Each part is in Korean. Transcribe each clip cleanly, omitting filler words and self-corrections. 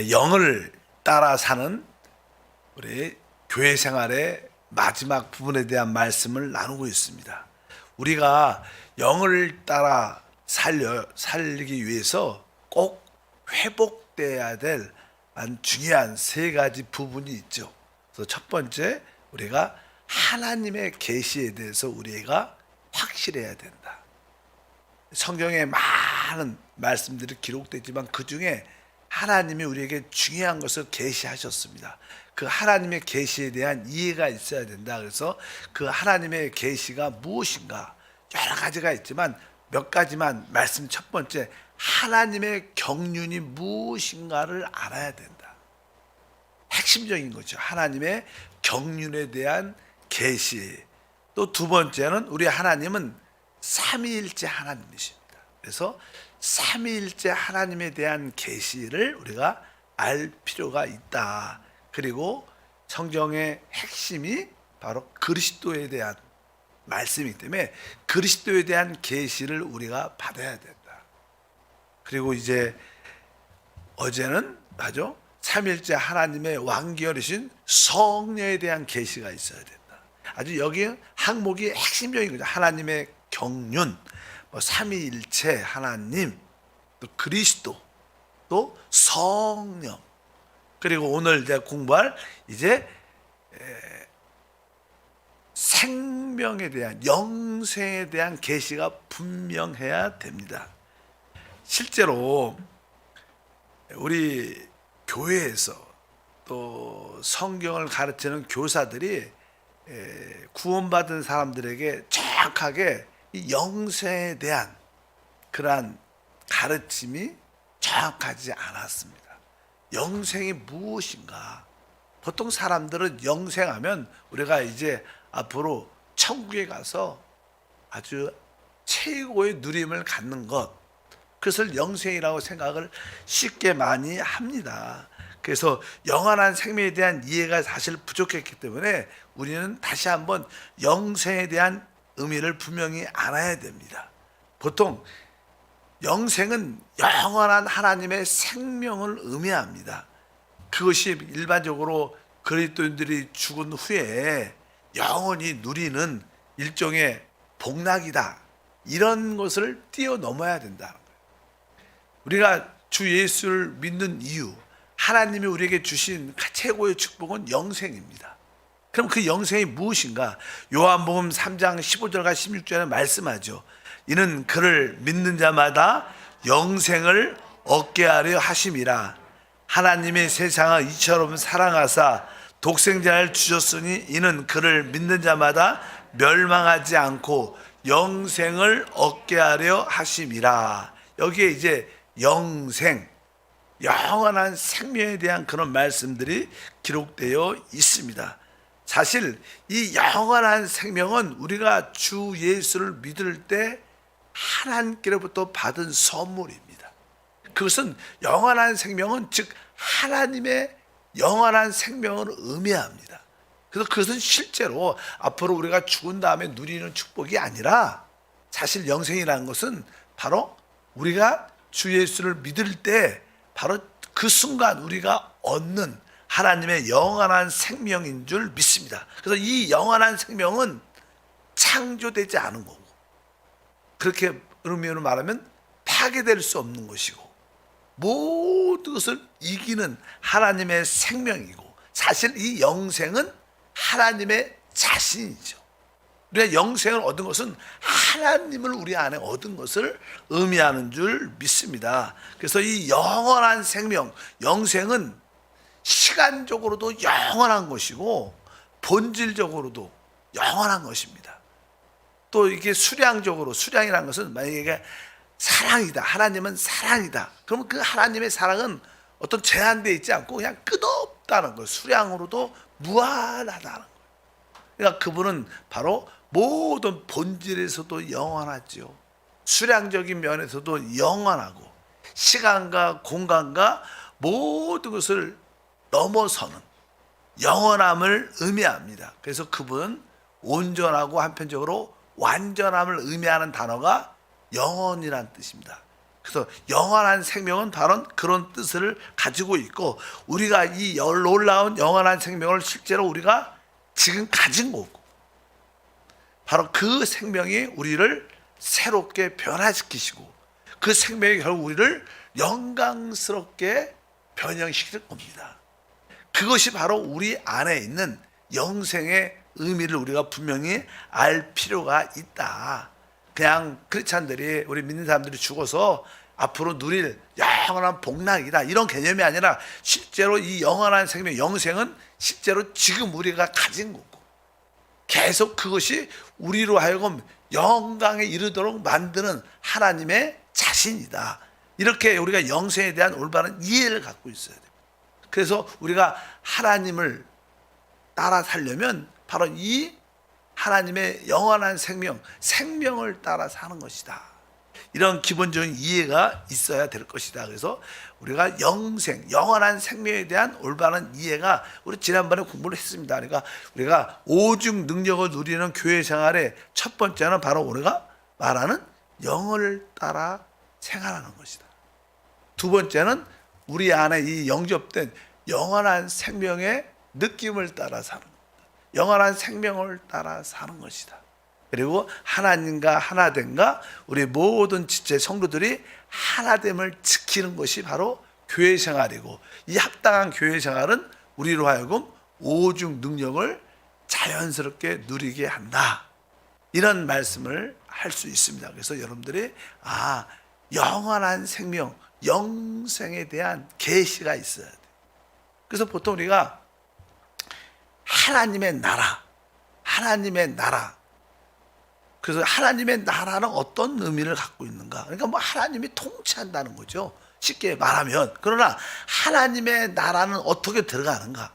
영을 따라 사는 우리 교회 생활의 마지막 부분에 대한 말씀을 나누고 있습니다. 우리가 영을 따라 살기 위해서 꼭 회복돼야 될 중요한 세 가지 부분이 있죠. 그래서 첫 번째, 우리가 하나님의 계시에 대해서 우리가 확실해야 된다. 성경에 많은 말씀들이 기록되지만 그 중에 하나님이 우리에게 중요한 것을 계시하셨습니다. 그 하나님의 계시에 대한 이해가 있어야 된다. 그래서 그 하나님의 계시가 무엇인가, 여러 가지가 있지만 몇 가지만 말씀. 첫 번째, 하나님의 경륜이 무엇인가를 알아야 된다. 핵심적인 거죠. 하나님의 경륜에 대한 계시. 또 두 번째는 우리 하나님은 삼위일체 하나님이십니다. 그래서 삼위일체 하나님에 대한 계시를 우리가 알 필요가 있다. 그리고 성경의 핵심이 바로 그리스도에 대한 말씀이기 때문에 그리스도에 대한 계시를 우리가 받아야 된다. 그리고 이제 어제는 맞죠? 삼위일체 하나님의 왕기열이신 성령에 대한 계시가 있어야 된다. 아주 여기 항목이 핵심적인 거죠. 하나님의 경륜, 삼위일체 하나님, 또 그리스도, 또 성령. 그리고 오늘 이제 공부할 이제 생명에 대한, 영생에 대한 계시가 분명해야 됩니다. 실제로 우리 교회에서 또 성경을 가르치는 교사들이 구원받은 사람들에게 정확하게 이 영생에 대한 그러한 가르침이 정확하지 않았습니다. 영생이 무엇인가? 보통 사람들은 영생하면 우리가 이제 앞으로 천국에 가서 아주 최고의 누림을 갖는 것, 그것을 영생이라고 생각을 쉽게 많이 합니다. 그래서 영원한 생명에 대한 이해가 사실 부족했기 때문에 우리는 다시 한번 영생에 대한 의미를 분명히 알아야 됩니다. 보통 영생은 영원한 하나님의 생명을 의미합니다. 그것이 일반적으로 그리스도인들이 죽은 후에 영원히 누리는 일종의 복락이다. 이런 것을 뛰어넘어야 된다는 거예요. 우리가 주 예수를 믿는 이유, 하나님이 우리에게 주신 최고의 축복은 영생입니다. 그럼 그 영생이 무엇인가? 요한복음 3장 15절과 16절에 말씀하죠. 이는 그를 믿는 자마다 영생을 얻게 하려 하심이라. 하나님의 세상을 이처럼 사랑하사 독생자를 주셨으니 이는 그를 믿는 자마다 멸망하지 않고 영생을 얻게 하려 하심이라. 여기에 이제 영생, 영원한 생명에 대한 그런 말씀들이 기록되어 있습니다. 사실 이 영원한 생명은 우리가 주 예수를 믿을 때 하나님께로부터 받은 선물입니다. 그것은 영원한 생명은 즉 하나님의 영원한 생명을 의미합니다. 그래서 그것은 실제로 앞으로 우리가 죽은 다음에 누리는 축복이 아니라, 사실 영생이라는 것은 바로 우리가 주 예수를 믿을 때 바로 그 순간 우리가 얻는 하나님의 영원한 생명인 줄 믿습니다. 그래서 이 영원한 생명은 창조되지 않은 거고, 그렇게 의미로 말하면 파괴될 수 없는 것이고, 모든 것을 이기는 하나님의 생명이고, 사실 이 영생은 하나님의 자신이죠. 우리가 영생을 얻은 것은 하나님을 우리 안에 얻은 것을 의미하는 줄 믿습니다. 그래서 이 영원한 생명, 영생은 시간적으로도 영원한 것이고 본질적으로도 영원한 것입니다. 또 이게 수량적으로, 수량이라는 것은 만약에 사랑이다, 하나님은 사랑이다, 그러면 그 하나님의 사랑은 어떤 제한되어 있지 않고 그냥 끝없다는 거예요. 수량으로도 무한하다는 거예요. 그러니까 그분은 바로 모든 본질에서도 영원하죠. 수량적인 면에서도 영원하고 시간과 공간과 모든 것을 넘어서는 영원함을 의미합니다. 그래서 그분은 온전하고 한편적으로 완전함을 의미하는 단어가 영원이란 뜻입니다. 그래서 영원한 생명은 바로 그런 뜻을 가지고 있고, 우리가 이 놀라운 영원한 생명을 실제로 우리가 지금 가진 거고, 바로 그 생명이 우리를 새롭게 변화시키시고, 그 생명이 결국 우리를 영광스럽게 변형시킬 겁니다. 그것이 바로 우리 안에 있는 영생의 의미를 우리가 분명히 알 필요가 있다. 그냥 크리스찬들이, 우리 믿는 사람들이 죽어서 앞으로 누릴 영원한 복락이다, 이런 개념이 아니라 실제로 이 영원한 생명, 영생은 실제로 지금 우리가 가진 거고, 계속 그것이 우리로 하여금 영광에 이르도록 만드는 하나님의 자신이다. 이렇게 우리가 영생에 대한 올바른 이해를 갖고 있어야 됩니다. 그래서 우리가 하나님을 따라 살려면 바로 이 하나님의 영원한 생명, 생명을 따라 사는 것이다. 이런 기본적인 이해가 있어야 될 것이다. 그래서 우리가 영생, 영원한 생명에 대한 올바른 이해가, 우리 지난번에 공부를 했습니다. 그러니까 우리가 오직 능력을 누리는 교회 생활의 첫 번째는 바로 우리가 말하는 영을 따라 생활하는 것이다. 두 번째는 우리 안에 이 영접된 영원한 생명의 느낌을 따라 사는 것이다. 영원한 생명을 따라 사는 것이다. 그리고 하나님과 하나됨과 우리 모든 지체 성도들이 하나됨을 지키는 것이 바로 교회 생활이고, 이 합당한 교회 생활은 우리로 하여금 오직 능력을 자연스럽게 누리게 한다. 이런 말씀을 할 수 있습니다. 그래서 여러분들이 영원한 생명, 영생에 대한 계시가 있어야 돼요. 그래서 보통 우리가 하나님의 나라, 하나님의 나라, 그래서 하나님의 나라는 어떤 의미를 갖고 있는가? 그러니까 뭐 하나님이 통치한다는 거죠, 쉽게 말하면. 그러나 하나님의 나라는 어떻게 들어가는가?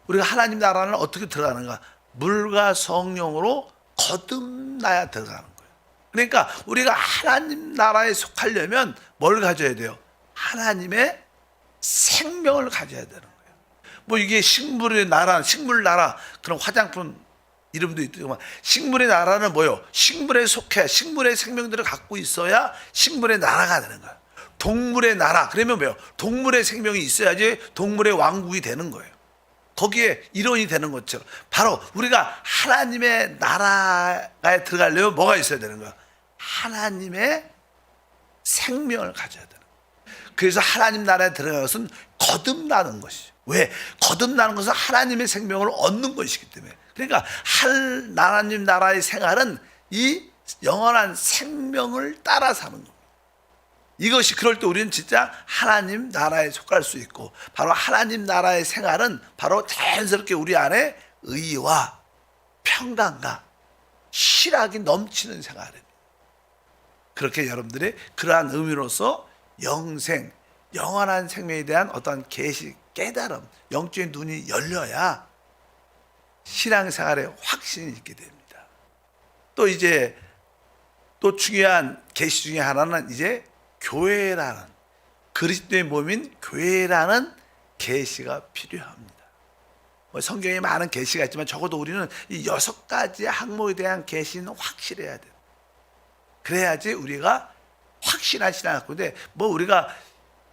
우리가 하나님 나라는 어떻게 들어가는가? 물과 성령으로 거듭나야 들어가는 거예요. 그러니까 우리가 하나님 나라에 속하려면 뭘 가져야 돼요? 하나님의 생명을 가져야 되는 거예요. 뭐 이게 식물의 나라, 식물 나라, 그런 화장품 이름도 있지만, 식물의 나라는 뭐요? 식물에 속해 식물의 생명들을 갖고 있어야 식물의 나라가 되는 거예요. 동물의 나라, 그러면 뭐요? 동물의 생명이 있어야지 동물의 왕국이 되는 거예요. 거기에 일원이 되는 것처럼 바로 우리가 하나님의 나라에 들어가려면 뭐가 있어야 되는 거야? 하나님의 생명을 가져야 되는 거예요. 그래서 하나님 나라에 들어가는 것은 거듭나는 것이죠. 왜? 거듭나는 것은 하나님의 생명을 얻는 것이기 때문에. 그러니까 하나님 나라의 생활은 이 영원한 생명을 따라 사는 겁니다. 이것이, 그럴 때 우리는 진짜 하나님 나라에 속할 수 있고, 바로 하나님 나라의 생활은 바로 자연스럽게 우리 안에 의와 평강과 실학이 넘치는 생활입니다. 그렇게 여러분들이 그러한 의미로서 영생, 영원한 생명에 대한 어떤 계시, 깨달음, 영적인 눈이 열려야 신앙생활에 확신이 있게 됩니다. 또 이제 또 중요한 계시 중에 하나는 이제 교회라는, 그리스도의 몸인 교회라는 계시가 필요합니다. 성경에 많은 계시가 있지만 적어도 우리는 이 6가지 항목에 대한 계시는 확실해야 돼요. 그래야지 우리가 확신한 신앙을 갖고 있는데, 뭐 우리가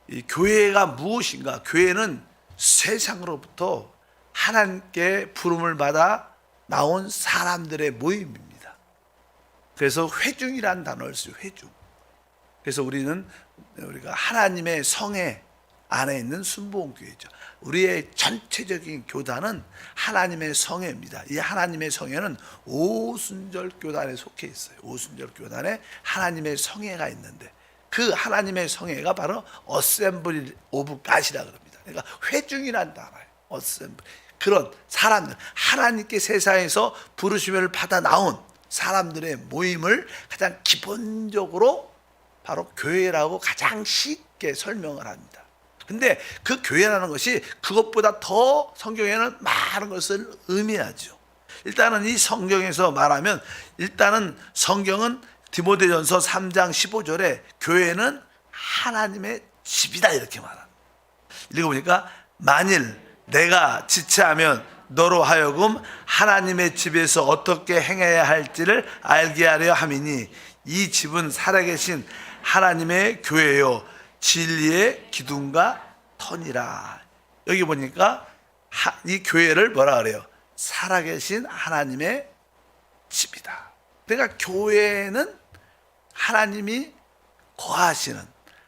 이 교회가 무엇인가? 교회는 세상으로부터 하나님께 부름을 받아 나온 사람들의 모임입니다. 그래서 회중이라는 단어를 써요. 회중. 그래서 우리가 하나님의 성회 안에 있는 순복음교회죠. 우리의 전체적인 교단은 하나님의 성회입니다. 이 하나님의 성회는 오순절 교단에 속해 있어요. 오순절 교단에 하나님의 성회가 있는데, 그 하나님의 성회가 바로 어셈블리 오브 갓이라 그럽니다. 그러니까 회중이란 단어예요. 어셈블리. 그런 사람들, 하나님께 세상에서 부르심을 받아 나온 사람들의 모임을 가장 기본적으로 바로 교회라고 가장 쉽게 설명을 합니다. 근데 그 교회라는 것이 그것보다 더 성경에는 많은 것을 의미하죠. 일단은 이 성경에서 말하면, 일단은 성경은 디모데전서 3장 15절에 교회는 하나님의 집이다 이렇게 말합니다. 읽어보니까, 만일 내가 지체하면 너로 하여금 하나님의 집에서 어떻게 행해야 할지를 알게 하려 함이니, 이 집은 살아계신 하나님의 교회요 진리의 기둥과 터니라. 여기 보니까 이 교회를 뭐라 그래요? 살아계신 하나님의 집이다. 그러니까 교회는 하나님이 거하시는,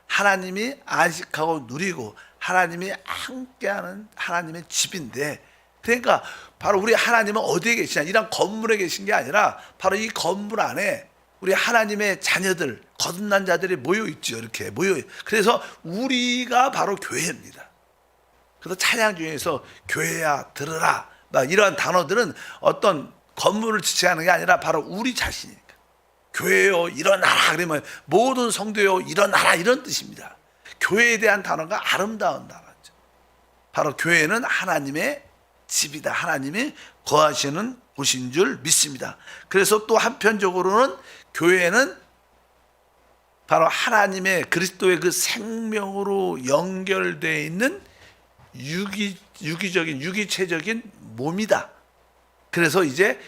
하나님이 안식하고 누리고 하나님이 함께하는 하나님의 집인데, 그러니까 바로 우리 하나님은 어디에 계시냐, 이런 건물에 계신 게 아니라 바로 이 건물 안에 우리 하나님의 자녀들, 거듭난 자들이 모여 있죠. 이렇게 모여. 그래서 우리가 바로 교회입니다. 그래서 찬양 중에서 교회야 들으라 막 이런 단어들은 어떤 건물을 지칭하는 게 아니라 바로 우리 자신이니까. 교회요 일어나라 그러면 모든 성도요 일어나라 이런 뜻입니다. 교회에 대한 단어가 아름다운 단어죠. 바로 교회는 하나님의 집이다. 하나님이 거하시는 곳인 줄 믿습니다. 그래서 또 한편적으로는 교회는 바로 하나님의 그리스도의 그 생명으로 연결되어 있는 유기체적인 몸이다. 그래서 이제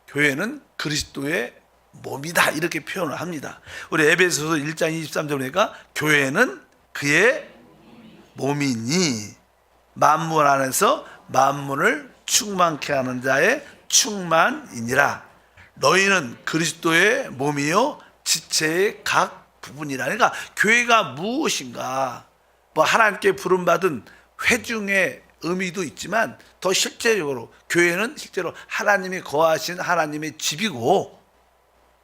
교회는 그리스도의 몸이다 이렇게 표현을 합니다. 우리 에베소서 1장 23절 보니까 교회는 그의 몸이니 만물 안에서 만물을 충만케 하는 자의 충만이니라. 너희는 그리스도의 몸이요 지체의 각 부분이라. 그러니까 교회가 무엇인가, 뭐 하나님께 부름받은 회중의 의미도 있지만 더 실제적으로 교회는 실제로 하나님이 거하신 하나님의 집이고,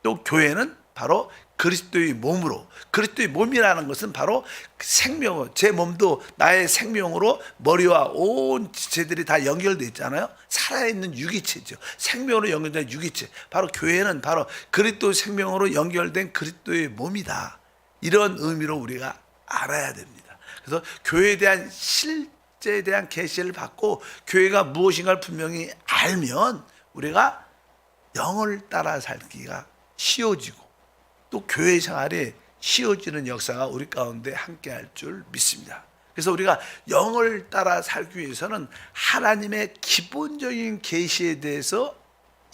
또 교회는 바로 그리스도의 몸으로, 그리스도의 몸이라는 것은 바로 생명, 제 몸도 나의 생명으로 머리와 온 지체들이 다 연결되어 있잖아요. 살아있는 유기체죠. 생명으로 연결된 유기체. 바로 교회는 바로 그리스도 생명으로 연결된 그리스도의 몸이다. 이런 의미로 우리가 알아야 됩니다. 그래서 교회에 대한 실제에 대한 계시를 받고 교회가 무엇인가를 분명히 알면 우리가 영을 따라 살기가 쉬워지고 또 교회 생활이 쉬워지는 역사가 우리 가운데 함께 할 줄 믿습니다. 그래서 우리가 영을 따라 살기 위해서는 하나님의 기본적인 계시에 대해서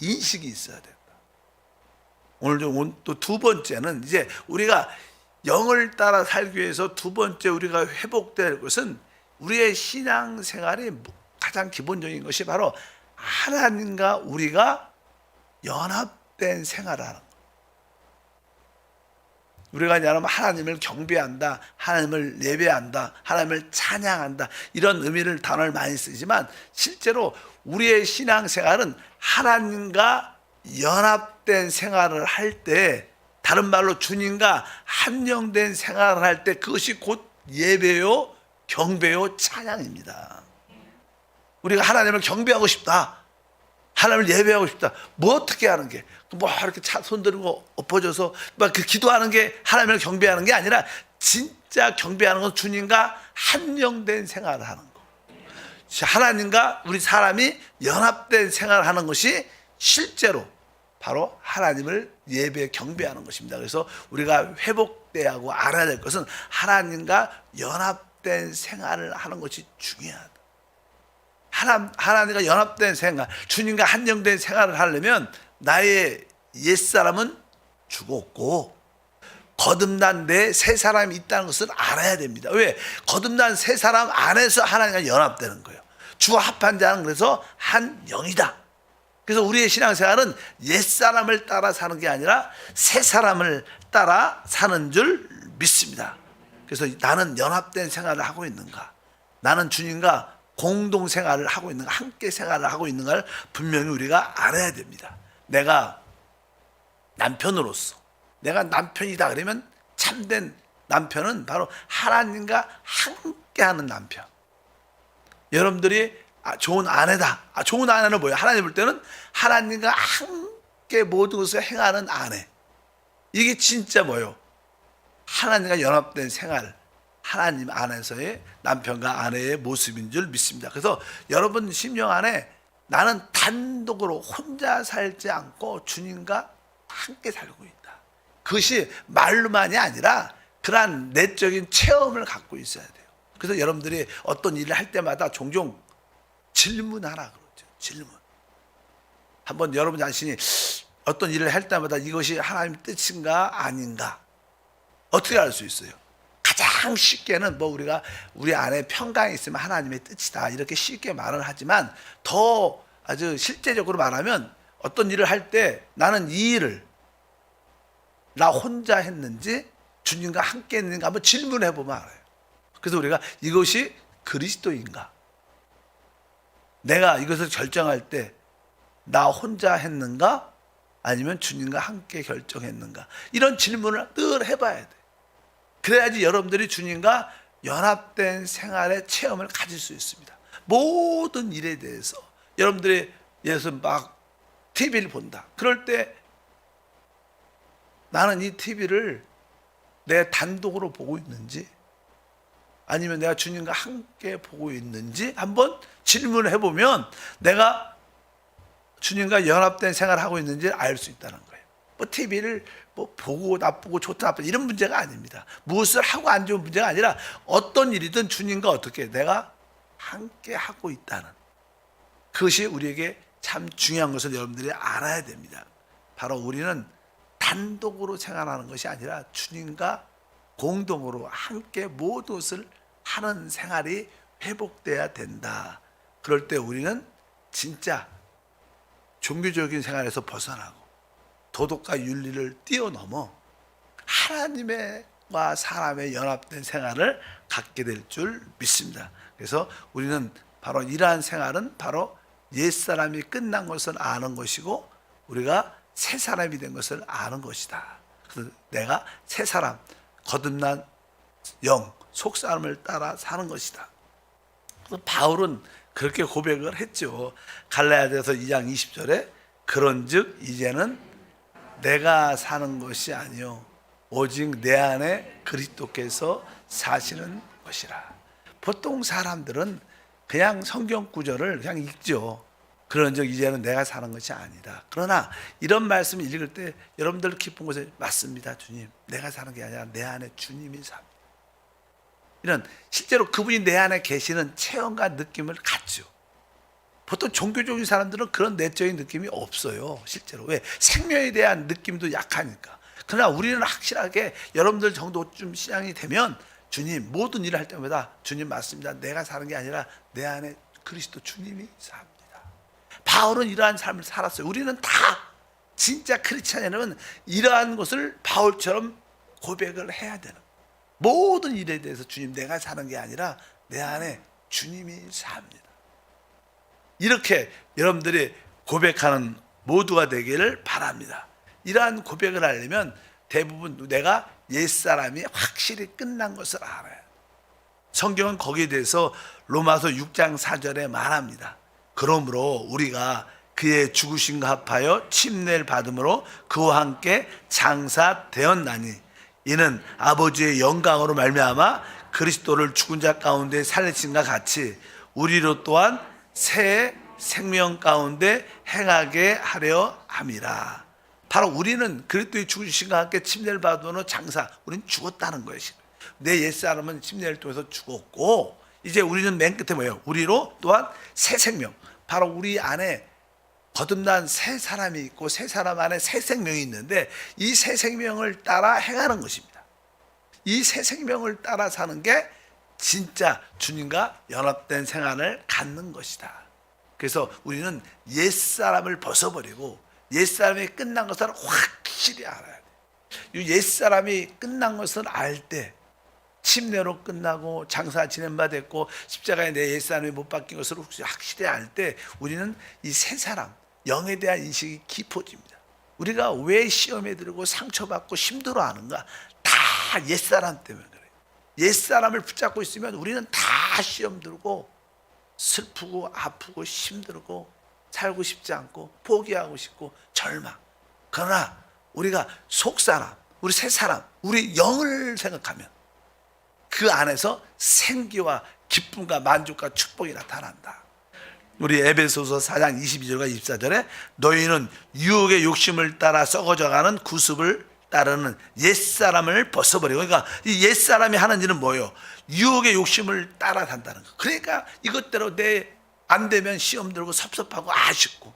인식이 있어야 된다. 오늘 또 두 번째는 이제 우리가 영을 따라 살기 위해서 두 번째 우리가 회복될 것은 우리의 신앙생활이 가장 기본적인 것이 바로 하나님과 우리가 연합된 생활을 하는 거예요. 우리가 이제 하나님을 경배한다, 하나님을 예배한다, 하나님을 찬양한다 이런 의미를 단어를 많이 쓰지만 실제로 우리의 신앙생활은 하나님과 연합된 생활을 할 때, 다른 말로 주님과 한영된 생활을 할 때 그것이 곧 예배요, 경배요, 찬양입니다. 우리가 하나님을 경배하고 싶다, 하나님을 예배하고 싶다. 뭐 어떻게 하는 게, 뭐 이렇게 손 들고 엎어져서 막 그 기도하는 게 하나님을 경배하는 게 아니라 진짜 경배하는 건 주님과 한영된 생활을 하는 거. 하나님과 우리 사람이 연합된 생활을 하는 것이 실제로 바로 하나님을 예배 경배하는 것입니다. 그래서 우리가 회복돼야 하고 알아야 될 것은 하나님과 연합된 생활을 하는 것이 중요하다. 하나님과 연합된 생활, 주님과 한영된 생활을 하려면 나의 옛사람은 죽었고 거듭난 내 새 사람이 있다는 것을 알아야 됩니다. 왜? 거듭난 새 사람 안에서 하나님과 연합되는 거예요. 주와 합한 자는 그래서 한 영이다. 그래서 우리의 신앙생활은 옛사람을 따라 사는 게 아니라 새 사람을 따라 사는 줄 믿습니다. 그래서 나는 연합된 생활을 하고 있는가, 나는 주님과 공동 생활을 하고 있는가, 함께 생활을 하고 있는가를 분명히 우리가 알아야 됩니다. 내가 남편으로서 내가 남편이다 그러면 참된 남편은 바로 하나님과 함께하는 남편. 여러분들이 좋은 아내다. 좋은 아내는 뭐예요? 하나님 볼 때는 하나님과 함께 모든 것을 행하는 아내. 이게 진짜 뭐예요? 하나님과 연합된 생활, 하나님 안에서의 남편과 아내의 모습인 줄 믿습니다. 그래서 여러분 심령 안에 나는 단독으로 혼자 살지 않고 주님과 함께 살고 있다. 그것이 말로만이 아니라 그러한 내적인 체험을 갖고 있어야 돼요. 그래서 여러분들이 어떤 일을 할 때마다 종종 질문하라 그러죠. 질문. 한번 여러분 자신이 어떤 일을 할 때마다 이것이 하나님 뜻인가 아닌가, 어떻게 알 수 있어요? 가장 쉽게는 뭐 우리가 우리 안에 평강이 있으면 하나님의 뜻이다 이렇게 쉽게 말을 하지만 더 아주 실제적으로 말하면 어떤 일을 할 때 나는 이 일을 나 혼자 했는지 주님과 함께 했는가 한번 질문해 보면 알아요. 그래서 우리가 이것이 그리스도인가? 내가 이것을 결정할 때 나 혼자 했는가? 아니면 주님과 함께 결정했는가? 이런 질문을 늘 해봐야 돼. 그래야지 여러분들이 주님과 연합된 생활의 체험을 가질 수 있습니다. 모든 일에 대해서 여러분들이 예를 들어서 막 TV를 본다. 그럴 때 나는 이 TV를 내 단독으로 보고 있는지 아니면 내가 주님과 함께 보고 있는지 한번 질문을 해보면 내가 주님과 연합된 생활을 하고 있는지 알 수 있다는 거예요. 뭐 TV를 뭐 보고 나쁘고 좋다 나쁘다 이런 문제가 아닙니다. 무엇을 하고 안 좋은 문제가 아니라 어떤 일이든 주님과 어떻게 내가 함께 하고 있다는 그것이 우리에게 참 중요한 것을 여러분들이 알아야 됩니다. 바로 우리는 단독으로 생활하는 것이 아니라 주님과 공동으로 함께 모든 것을 하는 생활이 회복돼야 된다. 그럴 때 우리는 진짜 종교적인 생활에서 벗어나고 도덕과 윤리를 뛰어넘어 하나님과 사람의 연합된 생활을 갖게 될 줄 믿습니다. 그래서 우리는 바로 이러한 생활은 바로 옛사람이 끝난 것을 아는 것이고 우리가 새 사람이 된 것을 아는 것이다. 그래서 내가 새 사람, 거듭난 영, 속사람을 따라 사는 것이다. 그래서 바울은 그렇게 고백을 했죠. 갈라디아서 2장 20절에 그런즉 이제는 내가 사는 것이 아니요 오직 내 안에 그리스도께서 사시는 것이라. 보통 사람들은 그냥 성경 구절을 그냥 읽죠. 그런즉 이제는 내가 사는 것이 아니다. 그러나 이런 말씀을 읽을 때 여러분들 기쁜 것에 맞습니다. 주님, 내가 사는 게 아니라 내 안에 주님이 삽니다. 이런 실제로 그분이 내 안에 계시는 체험과 느낌을 갖죠. 보통 종교적인 사람들은 그런 내적인 느낌이 없어요. 실제로. 왜? 생명에 대한 느낌도 약하니까. 그러나 우리는 확실하게 여러분들 정도쯤 신앙이 되면 주님 모든 일을 할 때마다 주님 맞습니다. 내가 사는 게 아니라 내 안에 그리스도 주님이 삽니다. 바울은 이러한 삶을 살았어요. 우리는 다 진짜 크리스찬이라면 이러한 것을 바울처럼 고백을 해야 되는 거예요. 모든 일에 대해서 주님 내가 사는 게 아니라 내 안에 주님이 삽니다. 이렇게 여러분들이 고백하는 모두가 되기를 바랍니다. 이러한 고백을 하려면 대부분 내가 옛사람이 확실히 끝난 것을 알아요. 성경은 거기에 대해서 로마서 6장 4절에 말합니다. 그러므로 우리가 그의 죽으심과 합하여 침례를 받음으로 그와 함께 장사되었나니 이는 아버지의 영광으로 말미암아 그리스도를 죽은 자 가운데 살리심과 같이 우리로 또한 새 생명 가운데 행하게 하려 함이라. 바로 우리는 그리스도의 죽으심과 함께 침례를 받으므로 장사, 우리는 죽었다는 것이. 내 옛사람은 침례를 통해서 죽었고 이제 우리는 맨 끝에 뭐예요? 우리로 또한 새 생명, 바로 우리 안에 거듭난 새 사람이 있고 새 사람 안에 새 생명이 있는데 이 새 생명을 따라 행하는 것입니다. 이 새 생명을 따라 사는 게 진짜 주님과 연합된 생활을 갖는 것이다. 그래서 우리는 옛사람을 벗어버리고 옛사람이 끝난 것을 확실히 알아야 돼. 이 옛사람이 끝난 것을 알 때 침례로 끝나고 장사 지낸 바 됐고 십자가에 내 옛사람이 못 박힌 것을 확실히 알 때 우리는 이 새 사람 영에 대한 인식이 깊어집니다. 우리가 왜 시험에 들고 상처받고 힘들어하는가? 다 옛사람 때문에 그래요. 옛사람을 붙잡고 있으면 우리는 다 시험 들고 슬프고 아프고 힘들고 살고 싶지 않고 포기하고 싶고 절망. 그러나 우리가 속사람, 우리 새 사람, 우리 영을 생각하면 그 안에서 생기와 기쁨과 만족과 축복이 나타난다. 우리 에베소서 4장 22절과 24절에 너희는 유혹의 욕심을 따라 썩어져가는 구습을 따르는 옛사람을 벗어버리고, 그러니까 이 옛사람이 하는 일은 뭐예요? 유혹의 욕심을 따라 산다는 거. 그러니까 이것대로 안 되면 시험 들고 섭섭하고 아쉽고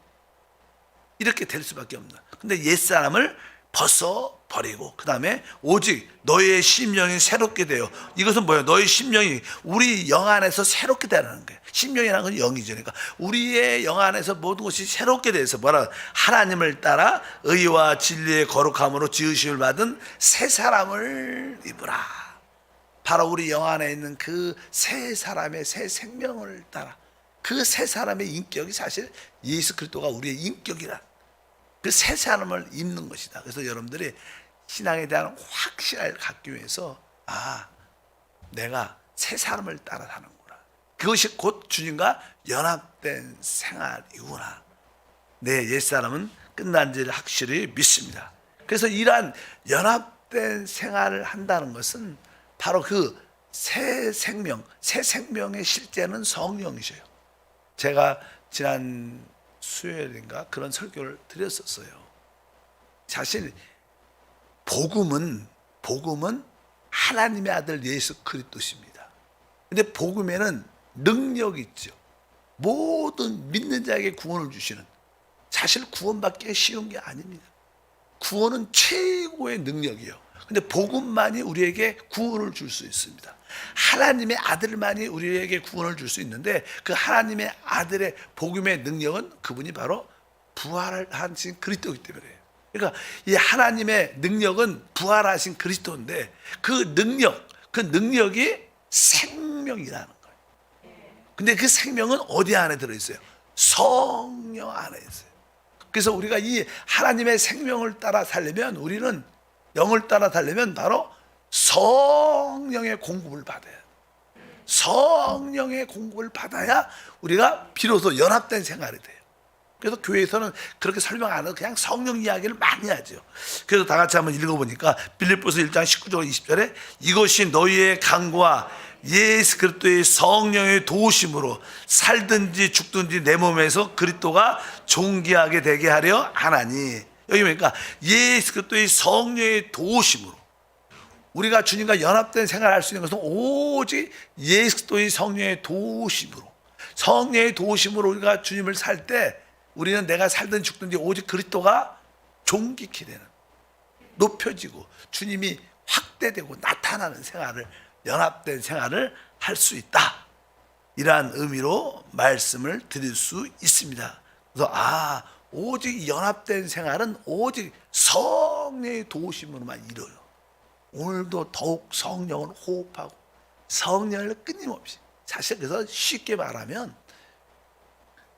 이렇게 될 수밖에 없는. 근데 옛사람을 벗어 버리고 그 다음에 오직 너의 심령이 새롭게 되어. 이것은 뭐예요? 너의 심령이 우리 영 안에서 새롭게 되라는 거예요. 심령이라는 건 영이죠. 그러니까 우리의 영 안에서 모든 것이 새롭게 돼서 뭐라, 하나님을 따라 의와 진리의 거룩함으로 지으심을 받은 새 사람을 입으라. 바로 우리 영 안에 있는 그 새 사람의 새 생명을 따라, 그 새 사람의 인격이 사실 예수 그리스도가 우리의 인격이라, 그 새 사람을 입는 것이다. 그래서 여러분들이 신앙에 대한 확신을 갖기 위해서 내가 새 사람을 따라 사는구나. 그것이 곧 주님과 연합된 생활이구나. 내 옛사람은 끝난지를 확실히 믿습니다. 그래서 이러한 연합된 생활을 한다는 것은 바로 그 새 생명, 새 생명의 실제는 성령이셔요. 제가 지난 수요일인가 그런 설교를 드렸었어요. 사실 복음은 하나님의 아들 예수 그리스도십니다. 근데 복음에는 능력이 있죠. 모든 믿는 자에게 구원을 주시는, 사실 구원받기 쉬운 게 아닙니다. 구원은 최고의 능력이에요. 근데 복음만이 우리에게 구원을 줄 수 있습니다. 하나님의 아들만이 우리에게 구원을 줄 수 있는데, 그 하나님의 아들의 복음의 능력은 그분이 바로 부활하신 그리스도이기 때문에. 그러니까 이 하나님의 능력은 부활하신 그리스도인데, 그 능력이 생명이라는 거예요. 근데 그 생명은 어디 안에 들어있어요? 성령 안에 있어요. 그래서 우리가 이 하나님의 생명을 따라 살려면, 우리는 영을 따라 살려면 바로 성령의 공급을 받아야 돼요. 성령의 공급을 받아야 우리가 비로소 연합된 생활이 돼요. 그래서 교회에서는 그렇게 설명 안 하고 그냥 성령 이야기를 많이 하죠. 그래서 다 같이 한번 읽어보니까 빌립보서 1장 19절 20절에 이것이 너희의 강구와 예수 그리스도의 성령의 도우심으로 살든지 죽든지 내 몸에서 그리스도가 존귀하게 되게 하려 하나니. 여기 보니까 예수 그리스도의 성령의 도우심으로 우리가 주님과 연합된 생활을 할 수 있는 것은 오직 예수 그리스도의 성령의 도우심으로, 성령의 도우심으로 우리가 주님을 살 때 우리는 내가 살든 죽든지 오직 그리스도가 존귀케 되는, 높여지고 주님이 확대되고 나타나는 생활을, 연합된 생활을 할 수 있다. 이러한 의미로 말씀을 드릴 수 있습니다. 그래서 오직 연합된 생활은 오직 성령의 도우심으로만 이뤄요. 오늘도 더욱 성령을 호흡하고 성령을 끊임없이, 사실 그래서 쉽게 말하면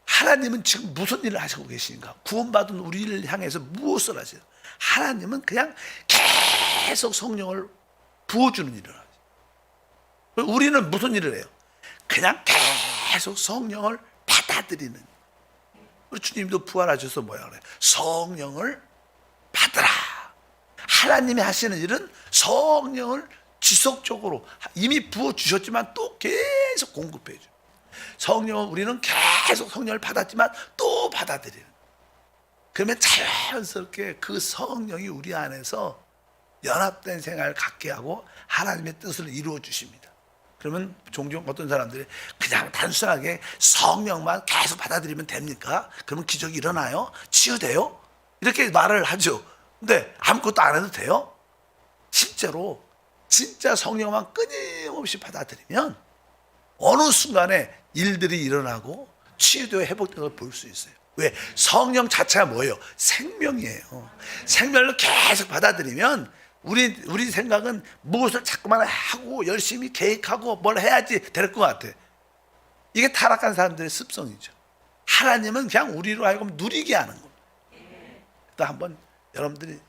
하나님은 지금 무슨 일을 하시고 계시는가? 구원받은 우리를 향해서 무엇을 하세요? 하나님은 그냥 계속 성령을 부어주는 일을 하죠. 우리는 무슨 일을 해요? 그냥 계속 성령을 받아들이는. 우리 주님도 부활하셔서 뭐야 그래? 성령을 받으라. 하나님이 하시는 일은 성령을 지속적으로 이미 부어주셨지만 또 계속 공급해 줘요. 성령은 우리는 계속 성령을 받았지만 또 받아들이는. 그러면 자연스럽게 그 성령이 우리 안에서 연합된 생활을 갖게 하고 하나님의 뜻을 이루어 주십니다. 그러면 종종 어떤 사람들이 그냥 단순하게 성령만 계속 받아들이면 됩니까? 그러면 기적이 일어나요? 치유돼요? 이렇게 말을 하죠. 근데 아무것도 안 해도 돼요? 실제로 진짜 성령만 끊임없이 받아들이면 어느 순간에 일들이 일어나고 치유되고 회복되는 걸 볼 수 있어요. 왜? 성령 자체가 뭐예요? 생명이에요. 생명을 계속 받아들이면 우리 생각은 무엇을 자꾸만 하고 열심히 계획하고 뭘 해야지 될 것 같아. 이게 타락한 사람들의 습성이죠. 하나님은 그냥 우리로 하여금 누리게 하는 겁니다. 또 한번 여러분들이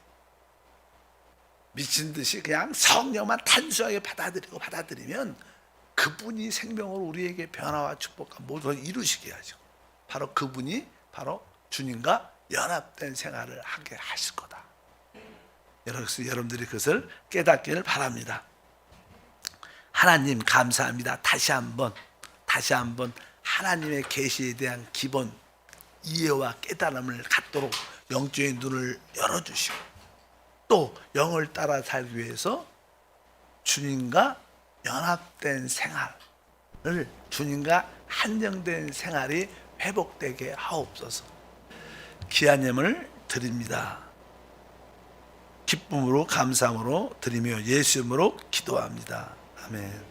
미친 듯이 그냥 성령만 단순하게 받아들이면 그분이 생명으로 우리에게 변화와 축복과 모든 걸 이루시게 하죠. 바로 그분이 바로 주님과 연합된 생활을 하게 하실 거다. 여러분들이 그것을 깨닫기를 바랍니다. 하나님 감사합니다. 다시 한번 하나님의 계시에 대한 기본 이해와 깨달음을 갖도록 영적인 눈을 열어주시고, 또 영을 따라 살기 위해서 주님과 연합된 생활을, 주님과 한정된 생활이 회복되게 하옵소서. 기한 예물 드립니다. 기쁨으로 감사함으로 드리며 예수 이름으로 기도합니다. 아멘.